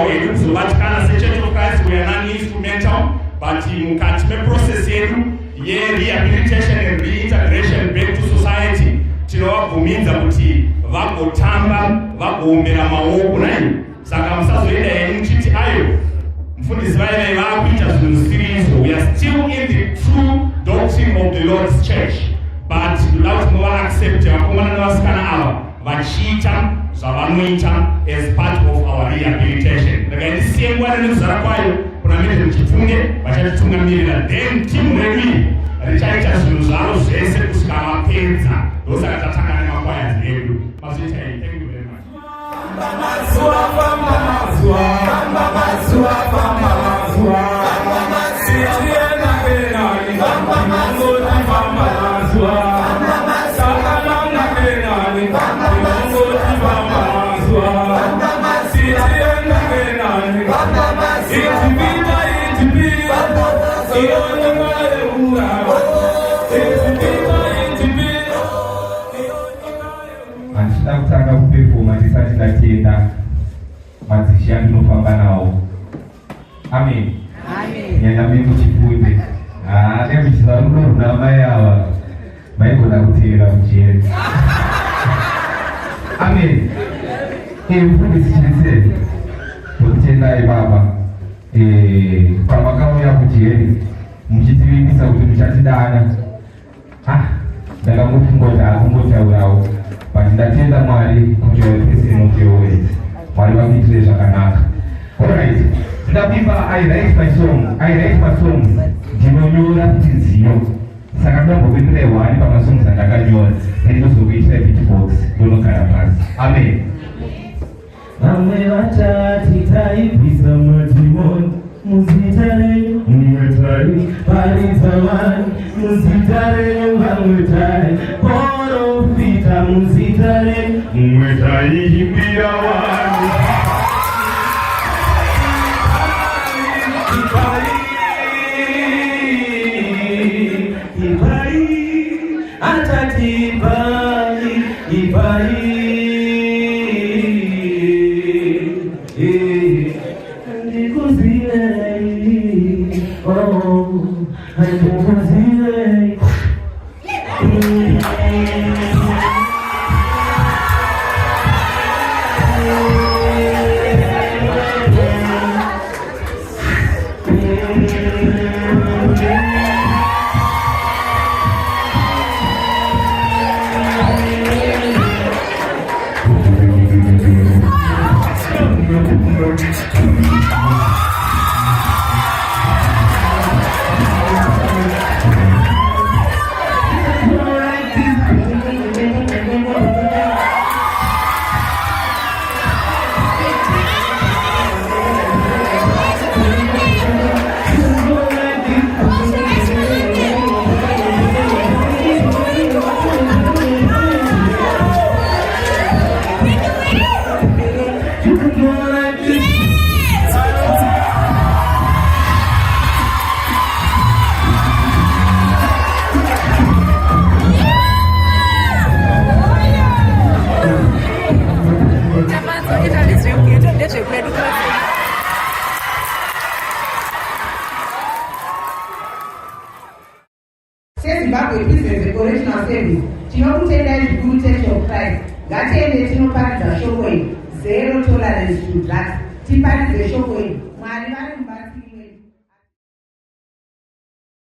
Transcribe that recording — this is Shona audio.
wedu kuzobatikana seChurch of Christ we are non-instrumental, but mukati process yedu ye rehabilitation and reintegration back to society tinovabvuminza kuti vagotamba vagoomera maoko nai. Saka musazoenda henyu chiti ayo mufundisi vaivai vakuita zvinhu zvisiriizvo. We are still in the true doctrine of the Lord's Church, but toda kuti mova accept vakomana nevasikana ava vachiita zvavanoita as part of our rehabilitation. Ndakaindisiye nguva nekuzara kwayo kuna mine muchifunge vachatitungamirira, then timu redu iyi richaita zvinhu zvaro zvese kusvika vapedza. Ndosaka tatanga nemakwayadzi edu. Mazviita iyi. Thank you very much. Andida kutanga kupefoma tisati ndatenda madzishi andinofamba nawo. Amen. Amen. Nyanya mimi chifunde. Nekuchizwa runo mai ava vaigona kuteera mujeri. Amen. Mufundisi chirese tokutendai baba pamakauya kujeri muchitivimbisa kuti muchatidana. Ndakamufungota akumbotaurawo, but ndatenda Mwari kuti wepese muteowe Mwari vakuitire zvakanaka. Alright, ndapimba I write my song ndinonyora kuti nziyo. Saka ndombokuitira 1 pamasongs andakanyora ndinozokuitira beatbox ndonogara pasi. Amen. Vamwe vatati taibvisa madhimoni muzita renyu, mumwe taiparidza vanhu muzita renyu, vamwe taiprofita muzita renyu, mumwe taiimbira vanhu. Ipai atati ipai Zimbabwe Business Correctional Service tinokutendai zvikuru Church of Christ. Ngatiende tinoparidza shoko iri, zero tolerance to drugs. Tiparidze shoko iri. Mwari vari